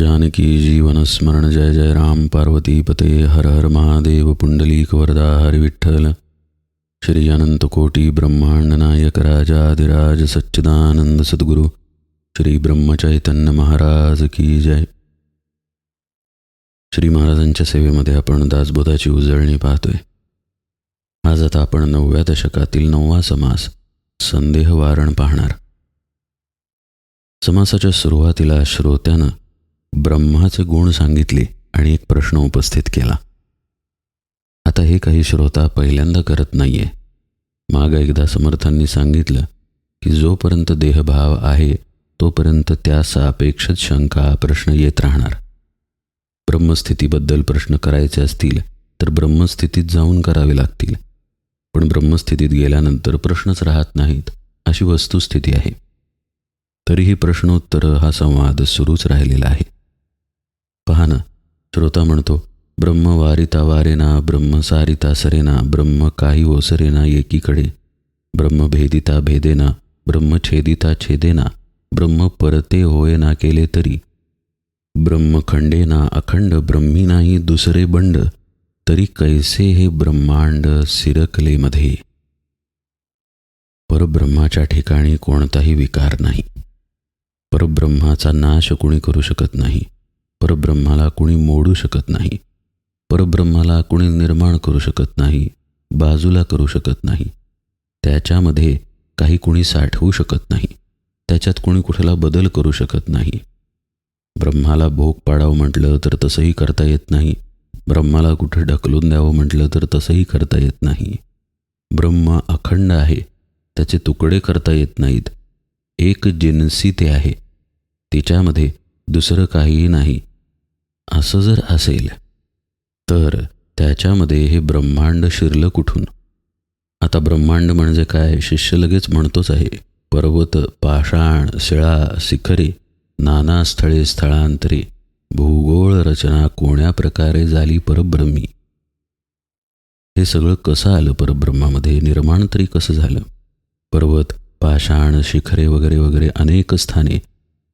जानकी जीवन स्मरण जय जय राम पार्वती पते हर हर महादेव पुंडलीक वरदा हरि विठ्ठल श्री अनंत कोटी ब्रह्मांड नायक राजाधिराज सच्चिदानंद सद्गुरु श्री ब्रह्मचैतन्य महाराज की जय. श्री महाराजांच्या सेवेमध्ये आपण दासबोधाची उजळणी पाहतोय. आज आता आपण 9व्या दशकातील 9वा समास संदेह वारण पाहणार. समासाच्या सुरुवातीला श्रोत्यानं ब्रह्माचे गुण सांगितले आणि एक प्रश्न उपस्थित केला. आता हे काही श्रोता पहिल्यांदा करत नाहीये. मागं एकदा समर्थांनी सांगितलं की जोपर्यंत देहभाव आहे तोपर्यंत त्या सापेक्षच शंका प्रश्न येत राहणार. ब्रह्मस्थितीबद्दल प्रश्न करायचे असतील तर ब्रह्मस्थितीत जाऊन करावे लागतील, पण ब्रह्मस्थितीत गेल्यानंतर प्रश्नच राहत नाहीत अशी वस्तुस्थिती आहे. तरीही प्रश्नोत्तर हा संवाद सुरूच राहिलेला आहे. पहा ना, श्रोता म्हणतो, ब्रह्म वारिता वारेना, ब्रह्म सारिता सरेना, ब्रह्म काही ओसरेना एकीकडे, ब्रह्म भेदिता भेदेना, ब्रह्म छेदिता छेदेना, ब्रह्म परते होयना केले तरी, ब्रह्म खंडेना अखंड, ब्रह्मी नाही दुसरे बंड, तरी कैसे हे ब्रह्मांड सिरकले मध्ये. परब्रह्माच्या ठिकाणी कोणताही विकार नाही. परब्रह्माचा नाश कुणी करू शकत नाही. परब्रह्माला कुणी मोडू शकत नाही. परब्रह्माला कुणी निर्माण करू शकत नाही, बाजूला करू शकत नाही. त्याच्यामध्ये काही कुणी साठवू शकत नाही. त्याच्यात कुणी कुठला बदल करू शकत नाही. ब्रह्माला भोग पाडावं म्हटलं तर तसंही करता येत नाही. ब्रह्माला कुठे ढकलून द्यावं म्हटलं तर तसंही करता येत नाही. ब्रह्म अखंड आहे, त्याचे तुकडे करता येत नाहीत. एक जिन्सी ते आहे, तिच्यामध्ये दुसरं काहीही नाही. असं जर असेल तर त्याच्यामध्ये हे ब्रह्मांड शिरलं कुठून? आता ब्रह्मांड म्हणजे काय? शिष्य लगेच म्हणतोच आहे. पर्वत, पाषाण, शिळा, शिखरे, नाना स्थळे स्थळांतरे, भूगोळ रचना कोण्या प्रकारे झाली परब्रह्मी. हे सगळं कसं आलं परब्रह्मामध्ये? निर्माण तरी कसं झालं? पर्वत, पाषाण, शिखरे वगैरे वगैरे अनेक स्थाने,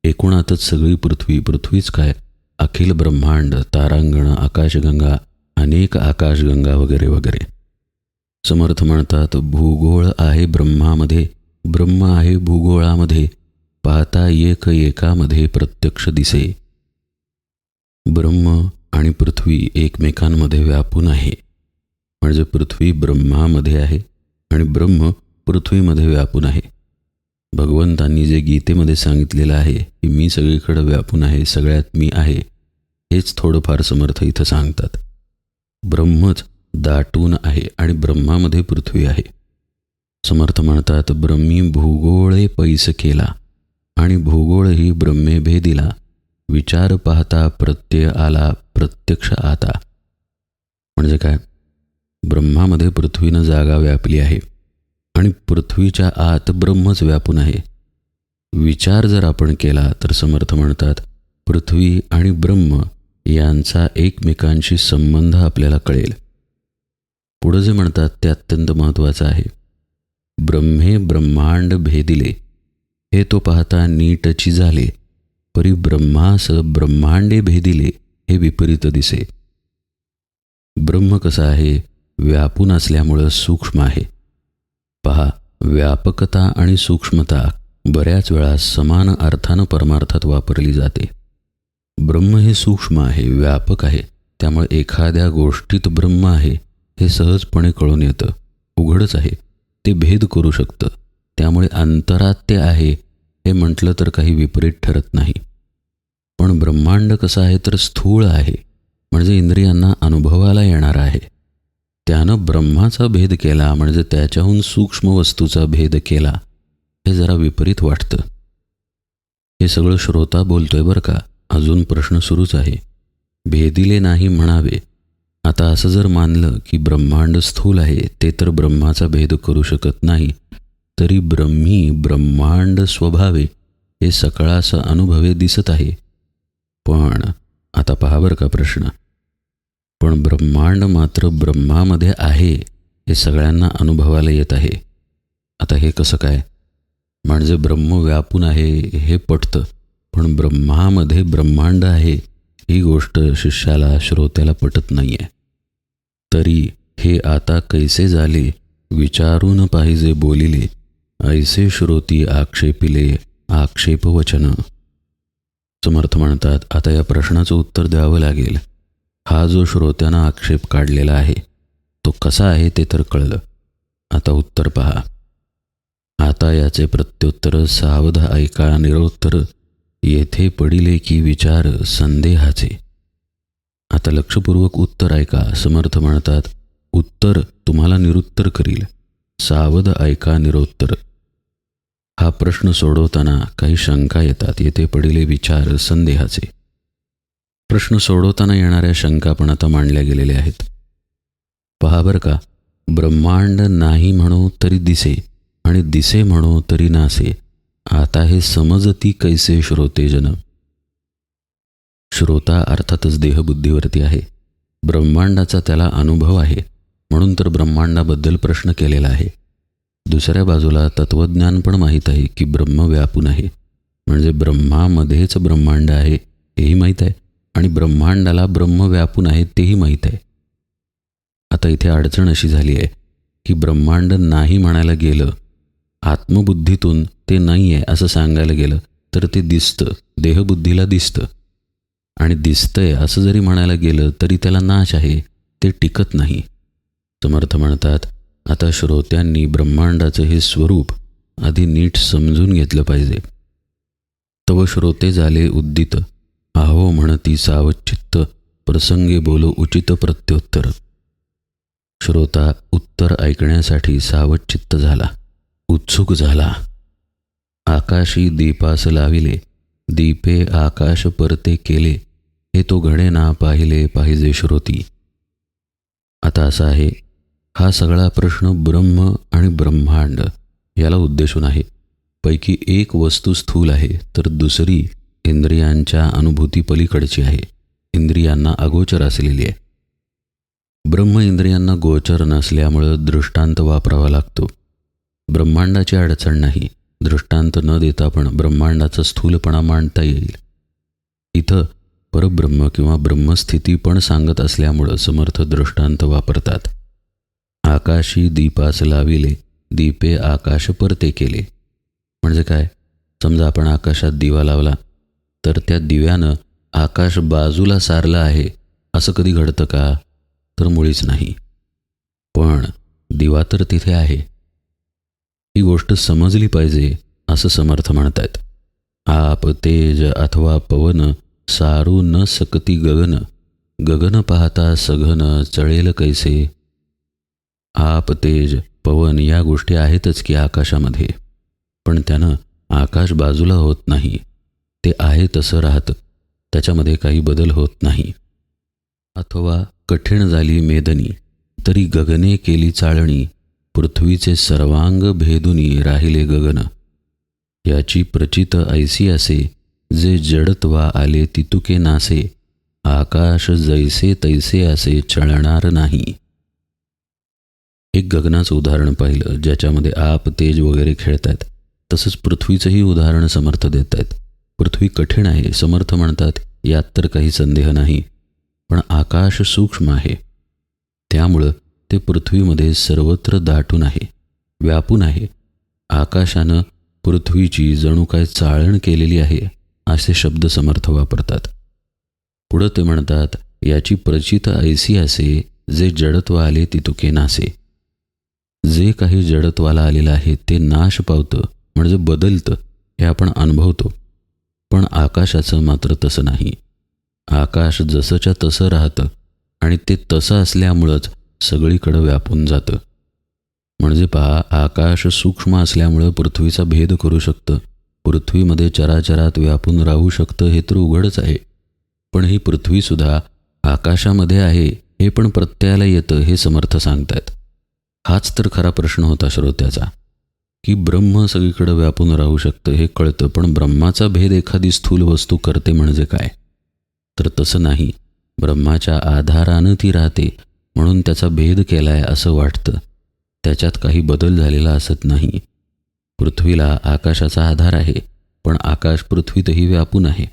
एकूणातच सगळी पृथ्वी, पृथ्वीच काय, अखिल ब्रह्मांड, तारांगण, आकाशगंगा, अनेक आकाशगंगा वगैरे वगैरे. समर्थ म्हणतात, भूगोळ आहे ब्रह्मामध्ये, ब्रह्म आहे भूगोळामध्ये, पाहता एक एकामध्ये प्रत्यक्ष दिसे. ब्रह्म आणि पृथ्वी एकमेकांमध्ये व्यापून आहे. म्हणजे पृथ्वी ब्रह्मामध्ये आहे आणि ब्रह्म पृथ्वीमध्ये व्यापून आहे. भगवंतांनी जे गीतेमध्ये सांगितलेलं आहे की मी सगळीकडे व्यापून आहे, सगळ्यात मी आहे, हेच थोडंफार समर्थ इथं सांगतात. ब्रह्मच दाटून आहे आणि ब्रह्मामध्ये पृथ्वी आहे. समर्थ म्हणतात, ब्रह्मी भूगोळे पैस केला आणि भूगोळही ब्रह्मे भेदिला, विचार पाहता प्रत्यय आला प्रत्यक्ष आता. म्हणजे काय? ब्रह्मामध्ये पृथ्वीनं जागा व्यापली आहे आणि पृथ्वीच्या आत ब्रह्मच व्यापून आहे. विचार जर आपण केला तर समर्थ म्हणतात, पृथ्वी आणि ब्रह्म यांचा एकमेकांशी संबंध आपल्याला कळेल. पुढे जे म्हणतात ते अत्यंत महत्त्वाचं आहे. ब्रह्मे ब्रह्मांड भेदिले, हे तो पाहता नीटची झाले, परी ब्रह्मास ब्रह्मांडे भेदिले, हे विपरीत दिसे. ब्रह्म कसा आहे? व्यापून असल्यामुळं सूक्ष्म आहे. पहा, व्यापकता आणि सूक्ष्मता बऱ्याच वेळा समान अर्थानं परमार्थात वापरली जाते. ब्रह्म हे सूक्ष्म आहे, व्यापक आहे, त्यामुळे एखाद्या गोष्टीत ब्रह्म आहे हे सहजपणे कळून येतं, उघडच आहे, ते भेद करू शकतं. त्यामुळे अंतरात ते आहे हे म्हटलं तर काही विपरीत ठरत नाही. पण ब्रह्मांड कसं आहे तर स्थूळ आहे, म्हणजे इंद्रियांना अनुभवाला येणार आहे. त्यानं ब्रह्माचा भेद केला म्हणजे त्याच्याहून सूक्ष्म वस्तूचा भेद केला, हे जरा विपरीत वाटतं. हे सगळं श्रोता बोलतोय बरं का. अजून प्रश्न सुरूच आहे. भेदिले नाही म्हणावे. आता असं जर मानलं की ब्रह्मांड स्थूल आहे, ते तर ब्रह्माचा भेद करू शकत नाही, तरी ब्रह्मी ब्रह्मांड स्वभावे हे सकळास अनुभवे दिसत आहे. पण आता पहा बरं का प्रश्न, पण ब्रह्मांड मात्र ब्रह्मामध्ये आहे हे सगळ्यांना अनुभवाला येत आहे. आता हे कसं काय? म्हणजे ब्रह्म व्यापून आहे हे पटतं, पण ब्रह्मामध्ये ब्रह्मांड आहे ही गोष्ट शिष्याला श्रोत्याला पटत नाही आहे. तरी हे आता कैसे झाले विचारून पाहिजे बोलिले, ऐसे श्रोती आक्षेपिले आक्षेपवचन. समर्थ म्हणतात, आता या प्रश्नाचं उत्तर द्यावं लागेल. हा जो श्रोत्यानं आक्षेप काढलेला आहे तो कसा आहे ते तर कळलं. आता उत्तर पहा. आता याचे प्रत्युत्तर सावध ऐका निरोत्तर, येथे पडिले की विचार संदेहाचे. आता लक्षपूर्वक उत्तर ऐका. समर्थ म्हणतात, उत्तर तुम्हाला निरुत्तर करील. सावध ऐका निरोत्तर. हा प्रश्न सोडवताना काही शंका येतात. येथे पडिले विचार संदेहाचे. प्रश्न सोडवताना येणाऱ्या शंका पण आता मांडल्या गेलेल्या आहेत. पहा बरं का, ब्रह्मांड नाही म्हणो तरी दिसे आणि दिसे म्हणो तरी नासे, आता हे समजती कैसे श्रोतेजन. श्रोता अर्थातच देहबुद्धीवरती आहे. ब्रह्मांडाचा त्याला अनुभव आहे म्हणून तर ब्रह्मांडाबद्दल प्रश्न केलेला आहे. दुसऱ्या बाजूला तत्त्वज्ञान पण माहीत आहे की ब्रह्म व्यापून आहे, म्हणजे ब्रह्मामध्येच ब्रह्मांड आहे हेही माहीत आहे आणि ब्रह्मांडाला ब्रह्म व्यापून आहे तेही माहीत आहे. आता इथे अडचण अशी झाली आहे की ब्रह्मांड नाही म्हणायला गेलं, आत्मबुद्धीतून ते नाही आहे असं सांगायला गेलं तर ते दिसतं, देहबुद्धीला दिसतं. आणि दिसतंय असं जरी म्हणायला गेलं तरी त्याला नाश आहे, ते टिकत नाही. समर्थ म्हणतात, आता श्रोत्यांनी ब्रह्मांडाचं हे स्वरूप आधी नीट समजून घेतलं पाहिजे. तव श्रोते झाले उद्दित, आहो म्हणती सावचित्त, प्रसंगे बोलो उचित प्रत्युत्तर. श्रोता उत्तर ऐकण्यासाठी सावचित्त झाला, उत्सुक झाला. आकाशी दीपास लाविले, दीपे आकाश परते केले, हे तो घडे ना पाहिले पाहिजे श्रोती. आता असा आहे, हा सगळा प्रश्न ब्रह्म आणि ब्रह्मांड याला उद्देशून आहे. पैकी एक वस्तू स्थूल आहे तर दुसरी इंद्रियांच्या अनुभूती पलीकडची आहे, इंद्रियांना अगोचर असलेली आहे. ब्रह्म इंद्रियांना गोचर नसल्यामुळं दृष्टांत वापरावा लागतो. ब्रह्मांडाची अडचण नाही, दृष्टांत न देता पण ब्रह्मांडाचा स्थूलपणा मांडता येईल. इथं परब्रह्म किंवा ब्रह्मस्थिती पण सांगत असल्यामुळं समर्थ दृष्टांत वापरतात. आकाशी दीपास लाविले, दीपे आकाश परते केले. म्हणजे काय, समजा आपण आकाशात दिवा लावला तर त्या दिव्यानं आकाश बाजूला सारलं आहे असं कधी घडतं का? तर मुळीच नाही. पण दिवा तर तिथे आहे, ही गोष्ट समजली पाहिजे असं समर्थ म्हणतात. आप तेज अथवा पवन सारू न सकती गगन, गगन पाहता सघन चळेल कैसे. आप तेज पवन या गोष्टी आहेतच की आकाशामध्ये, पण त्यानं आकाश बाजूला होत नाही, ते आहे तसं राहतं, त्याच्यामध्ये काही बदल होत नाही. अथवा कठीण झाली मेदनी, तरी गगने केली चाळणी, पृथ्वीचे सर्वांग भेदुनी राहिले गगन. याची प्रचित ऐसी असे, जे जडत्वा आले तितुके नासे, आकाश जैसे तैसे असे चळणार नाही. एक गगनाचं उदाहरण पाहिलं ज्याच्यामध्ये आप तेज वगैरे खेळत आहेत, तसंच पृथ्वीचंही उदाहरण समर्थ देत आहेत. पृथ्वी कठीण आहे, समर्थ म्हणतात यात तर काही संदेह नाही, पण आकाश सूक्ष्म आहे, त्यामुळं ते पृथ्वीमध्ये सर्वत्र दाटून आहे, व्यापून आहे. आकाशानं पृथ्वीची जणू काय चाळण केलेली आहे असे शब्द समर्थ वापरतात. पुढं ते म्हणतात, याची प्रचित ऐसी असे, जे जडत्व आले तितुके नासे. जे काही जडत्वाला आलेलं आहे ते नाश पावतं, म्हणजे बदलतं, हे आपण अनुभवतो. पण आकाशाचं मात्र तसं नाही. आकाश जसंच्या तसं राहतं आणि ते तसं असल्यामुळंच सगळीकडं व्यापून जातं. म्हणजे पहा, आकाश सूक्ष्म असल्यामुळं पृथ्वीचा भेद करू शकतं, पृथ्वीमध्ये चराचरात व्यापून राहू शकतं, हे तर उघडच आहे. पण ही पृथ्वीसुद्धा आकाशामध्ये आहे हे पण प्रत्ययाला येतं हे समर्थ सांगतात. हाच तर खरा प्रश्न होता श्रोत्याचा, की ब्रह्म सगळीकडे व्यापून राहू शकतं हे कळतं, पण ब्रह्माचा भेद एखादी स्थूल वस्तू करते म्हणजे काय? तर तसं नाही. ब्रह्माच्या आधारानं ती राहते म्हणून त्याचा भेद केलाय असं वाटतं, त्याच्यात काही बदल झालेला असत नाही. पृथ्वीला आकाशाचा आधार आहे, पण आकाश पृथ्वीतही व्यापून आहे.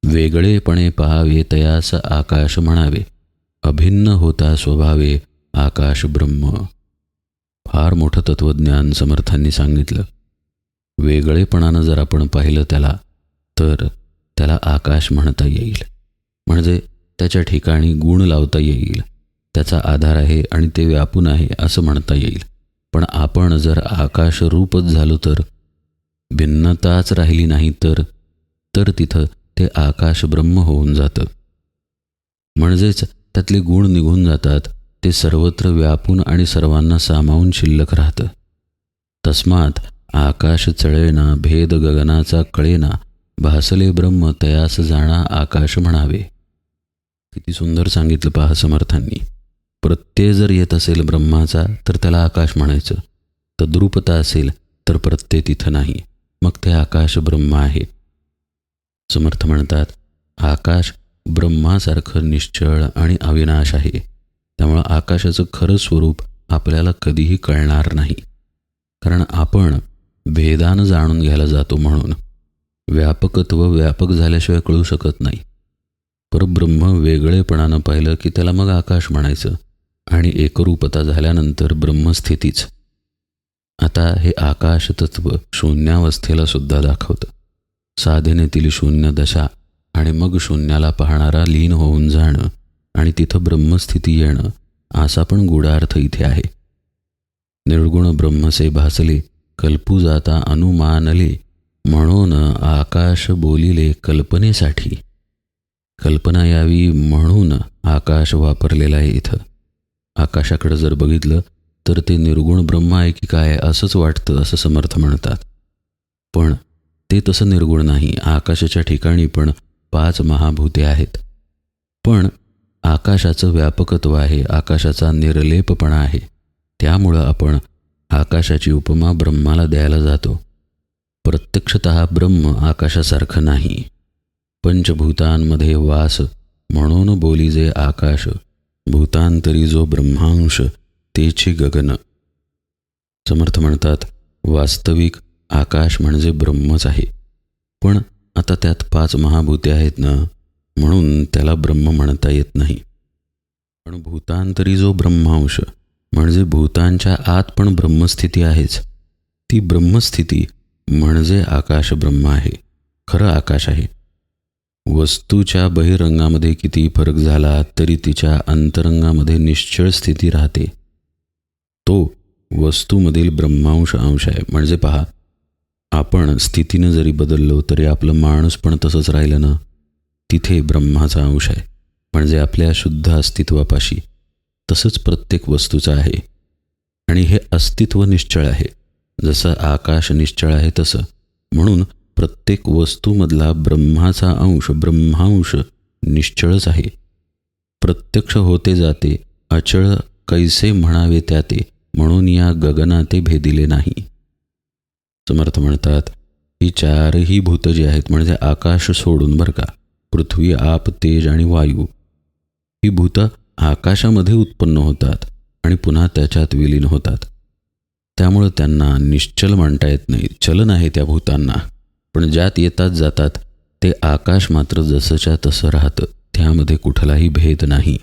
वेगळेपणे पाहावे तयास आकाश म्हणावे, अभिन्न होता स्वभावे आकाश ब्रह्म. फार मोठं तत्त्वज्ञान समर्थांनी सांगितलं. वेगळेपणानं जर आपण पाहिलं तर त्याला आकाश म्हणता येईल. म्हणजे त्याच्या ठिकाणी गुण लावता येईल. त्याचा आधार आहे आणि ते व्यापून आहे असं म्हणता येईल. पण आपण जर आकाश रूपच झालो तर, भिन्नताच राहिली नाही तर तिथं ते आकाश ब्रह्म होऊन जातं. म्हणजेच त्यातले गुण निघून जातात. ते सर्वत्र व्यापून आणि सर्वांना सामावून शिल्लक राहतं. तस्मात आकाश चळेना भेद गगनाचा कळेना, भासले ब्रह्म तयास जाणा आकाश म्हणावे. किती सुंदर सांगितलं पहा समर्थांनी. प्रत्यय जर येत असेल ब्रह्माचा तर त्याला आकाश म्हणायचं. तद्रूपता असेल तर प्रत्यय तिथं नाही, मग ते आकाश ब्रह्म आहे. समर्थ म्हणतात, आकाश ब्रह्मासारखं निश्चळ आणि अविनाश आहे. त्यामुळं आकाशाचं खरं स्वरूप आपल्याला कधीही कळणार नाही. कारण आपण भेदानं जाणून घ्यायला जातो. म्हणून व्यापकत्व व्यापक झाल्याशिवाय कळू शकत नाही. परब्रह्म वेगळेपणानं पाहिलं की त्याला मग आकाश म्हणायचं. आणि एकरूपता झाल्यानंतर ब्रह्मस्थितीच. आता हे आकाश तत्व शून्यावस्थेला सुद्धा दाखवतं. साधनेतील शून्य दशा आणि मग शून्याला पाहणारा लीन होऊन जाणं आणि तिथं ब्रह्मस्थिती येणं, असा पण गूढार्थ इथे आहे. निर्गुण ब्रह्मसे भासले कल्पू जाता अनुमानले, म्हणून आकाश बोलिले कल्पनेसाठी. कल्पना यावी म्हणून आकाश वापरलेला आहे इथं. आकाशाकडे जर बघितलं तर ते निर्गुण ब्रह्म आहे की काय असंच वाटतं, असं समर्थ म्हणतात. पण ते तसं निर्गुण नाही. आकाशाच्या ठिकाणी पण 5 महाभूते आहेत. पण आकाशाचं व्यापकत्व आहे, आकाशाचा निर्लेपपणा आहे. त्यामुळं आपण आकाशाची उपमा ब्रह्माला द्यायला जातो. प्रत्यक्षतः ब्रह्म आकाशासारखं नाही. पंचभूतांमध्ये वास म्हणून बोली जे आकाश, भूतांतरी जो ब्रह्मांश तेची गगन. समर्थ म्हणतात, वास्तविक आकाश म्हणजे ब्रह्मच आहे. पण आता त्यात 5 महाभूते आहेत ना, म्हणून त्याला ब्रह्म म्हणता येत नाही. पण भूतांतरी जो ब्रह्मांश म्हणजे भूतांच्या आत पण ब्रह्मस्थिती आहेच. ती ब्रह्मस्थिती म्हणजे आकाश ब्रह्म आहे, खरं आकाश आहे. वस्तूच्या बहिरंगामध्ये किती फरक झाला तरी तिच्या अंतरंगामध्ये निश्चळ स्थिती राहते. तो वस्तूमधील ब्रह्मांश अंश आहे. म्हणजे पहा, आपण स्थितीनं जरी बदललो तरी आपलं माणूस पण तसंच राहिलं ना, तिथे ब्रह्माचा अंश आहे. म्हणजे आपल्या शुद्ध अस्तित्वापाशी. तसंच प्रत्येक वस्तूचं आहे. आणि हे अस्तित्व निश्चळ आहे. जसं आकाश निश्चळ आहे तसं. म्हणून प्रत्येक वस्तूमधला ब्रह्माचा अंश ब्रह्मांश निश्चळच आहे. प्रत्यक्ष होते जाते अचळ कैसे म्हणावे त्याते, म्हणून या गगनाते भेदिले नाही. समर्थ म्हणतात, ही 4ही भूतं जी आहेत म्हणजे आकाश सोडून बरं का, पृथ्वी आप तेज आणि वायू, ही भूतं आकाशामध्ये उत्पन्न होतात आणि पुन्हा त्याच्यात विलीन होतात. त्यामुळं त्यांना निश्चल म्हणता येत नाही. चलन आहे त्या भूतांना. पण ज्यात येतात जातात ते आकाश मात्र जसंच्या तसं राहतं. त्यामध्ये कुठलाही भेद नाही.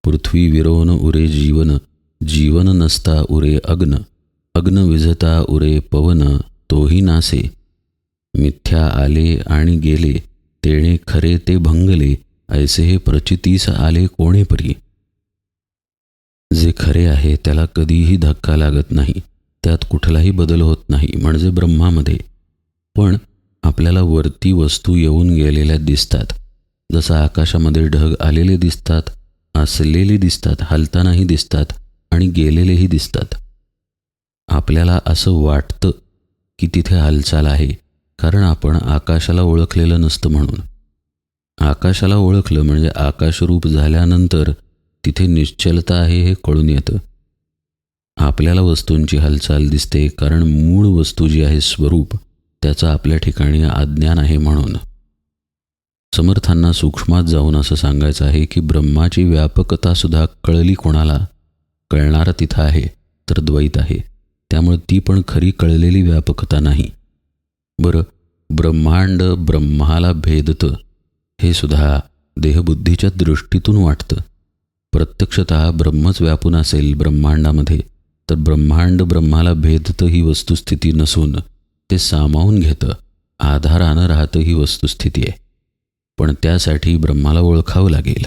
पृथ्वी विरोन उरे जीवन, जीवन नसता उरे अग्न, अग्न विझता उरे पवन, तोही नासे. मिथ्या आले आणि गेले, तेणे खरे ते भंगले, ऐसे हे प्रचितीस आले कोणे परी. जे खरे आहे त्याला कधीही धक्का लागत नाही. त्यात कुठलाही बदल होत नाही. म्हणजे ब्रह्मामध्ये. पण आपल्याला वरती वस्तू येऊन गेलेल्या दिसतात. जसं आकाशामध्ये ढग आलेले दिसतात, असलेले दिसतात, हलतानाही दिसतात आणि गेलेलेही दिसतात. आपल्याला असं वाटतं की तिथे हालचाल आहे, कारण आपण आकाशाला ओळखलेलं नसतं म्हणून. आकाशाला ओळखलं म्हणजे आकाशरूप झाल्यानंतर तिथे निश्चलता आहे हे कळून येतं. आपल्याला वस्तूंची हालचाल दिसते कारण मूळ वस्तू जी आहे स्वरूप, त्याचं आपल्या ठिकाणी अज्ञान आहे म्हणून. समर्थांना सूक्ष्मात जाऊन असं सांगायचं आहे की ब्रह्माची व्यापकतासुद्धा कळली कोणाला? कळणारा तिथं आहे तर द्वैत आहे. त्यामुळे ती पण खरी कळलेली व्यापकता नाही. बरं, ब्रह्मांड ब्रह्माला भेदतं हे सुद्धा देहबुद्धीच्या दृष्टीतून वाटतं. प्रत्यक्षतः ब्रह्मच व्यापून असेल ब्रह्मांडामध्ये तर ब्रह्मांड ब्रह्माला भेदतं ही वस्तुस्थिती नसून ते सामावून घेतं, आधारानं राहतं ही वस्तुस्थिती आहे. पण त्यासाठी ब्रह्माला ओळखावं लागेल.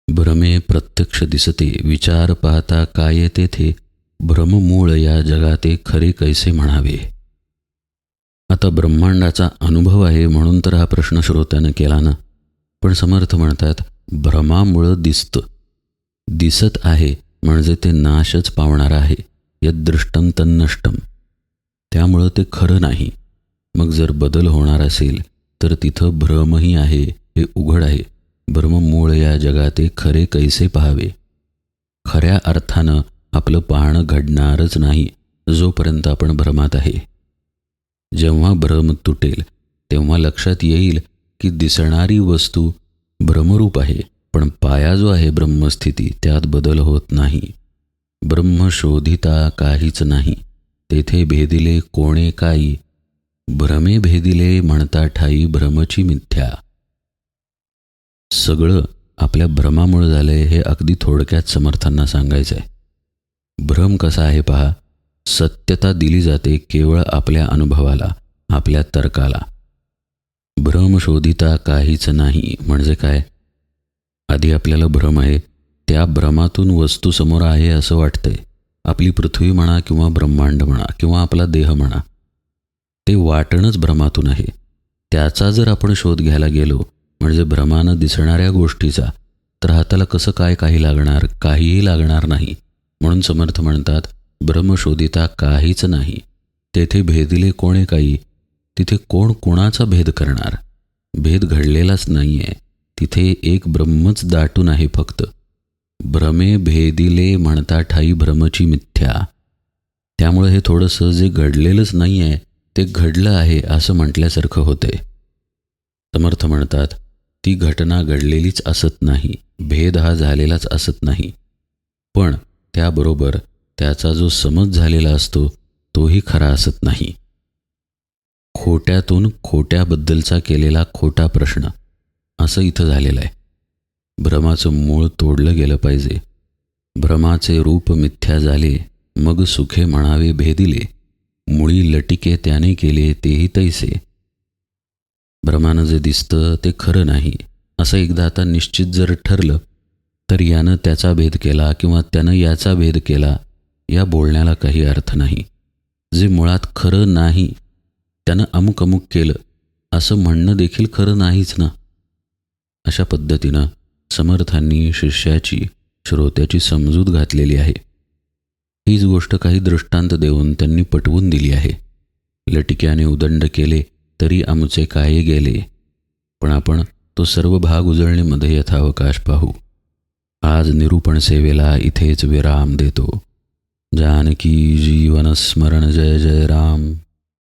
भ्रमे प्रत्यक्ष दिसते, विचार पाहता काय तेथे, भ्रममूळ या जगाते खरे कैसे म्हणावे. आता ब्रह्मांडाचा अनुभव आहे म्हणून तर हा प्रश्न श्रोत्यानं केला ना. पण समर्थ म्हणतात भ्रमामुळं दिसतं, दिसत आहे म्हणजे ते नाशच पावणार आहे. यद्दृष्टम तन्नष्टम, त्यामुळं ते खरं नाही. मग जर बदल होणार असेल तर तिथं भ्रमही आहे हे उघड आहे. भ्रममूळ या जगाते खरे कैसे पाहावे. खऱ्या अर्थानं आपलं पाहणं घडणारच नाही जोपर्यंत आपण भ्रमात आहे. जेव्हा भ्रम तुटेल तेव्हा लक्षात येईल की दिसणारी वस्तू भ्रमरूप आहे, पण पाया जो आहे ब्रह्मस्थिती त्यात बदल होत नाही. ब्रह्म शोधिता काहीच नाही, तेथे भेदिले कोणे काही, भ्रमे भेदिले म्हणता ठाई भ्रमची मिथ्या. सगळं आपल्या भ्रमामुळे झालंय हे अगदी थोडक्यात समर्थांना सांगायचं आहे. भ्रम कसा आहे पहा. सत्यता दिली जाते केवळ आपल्या अनुभवाला, आपल्या तर्काला. भ्रम शोधिता काहीच नाही म्हणजे काय. आधी आपल्याला भ्रम आहे, त्या भ्रमातून वस्तू समोर आहे असं वाटतंय. आपली पृथ्वी म्हणा किंवा ब्रह्मांड म्हणा किंवा आपला देह म्हणा, ते वाटणंच भ्रमातून आहे. त्याचा जर आपण शोध घ्यायला गेलो म्हणजे भ्रमानं दिसणाऱ्या गोष्टीचा, तर हाताला कसं काय काही लागणार, काहीही लागणार नाही. म्हणून समर्थ म्हणतात भ्रम शोधिता काहीच नाही, तेथे भेदिले कोणे काही. तिथे कोण कोणाचा भेद करणार. भेद घडलेलाच नाही आहे, तिथे एक ब्रह्मच दाटून आहे फक्त. भ्रमे भेदिले म्हणता ठाई भ्रमची मिथ्या. त्यामुळे हे थोडंसं जे घडलेलंच नाही आहे ते घडलं आहे असं म्हटल्यासारखं होते. समर्थ म्हणतात ती घटना घडलेलीच असत नाही, भेद हा झालेलाच असत नाही, पण त्याबरोबर त्याचा जो समज झालेला असतो तोही खरा असत नाही. खोट्यातून खोट्याबद्दलचा केलेला खोटा प्रश्न असं इथं झालेलं आहे. भ्रमाचं मूळ तोडलं गेलं पाहिजे. भ्रमाचे रूप मिथ्या झाले, मग सुखे म्हणावे भेदिले, मुळी लटिके त्याने केले तेही तैसे. भ्रमानं जे दिसतं ते खरं नाही असं एकदा आता निश्चित जर ठरलं तर यानं त्याचा भेद केला किंवा त्यानं याचा भेद केला या बोलण्याला काही अर्थ नाही. जे मुळात खरं नाही त्यानं अमुक अमुक केलं असं म्हणणं देखील खरं नाहीच ना. अशा पद्धतीनं समर्थांनी शिष्याची, श्रोत्याची समजूत घातलेली आहे. हीच गोष्ट काही दृष्टांत देऊन त्यांनी पटवून दिली आहे. लटिक्याने उदंड केले तरी आमचे काय गेले. पण आपण तो सर्व भाग उजळणीमध्ये यथावकाश पाहू. आज निरूपण सेवेला इथेच विराम देतो. जानकी जीवन स्मरण. जय जय राम.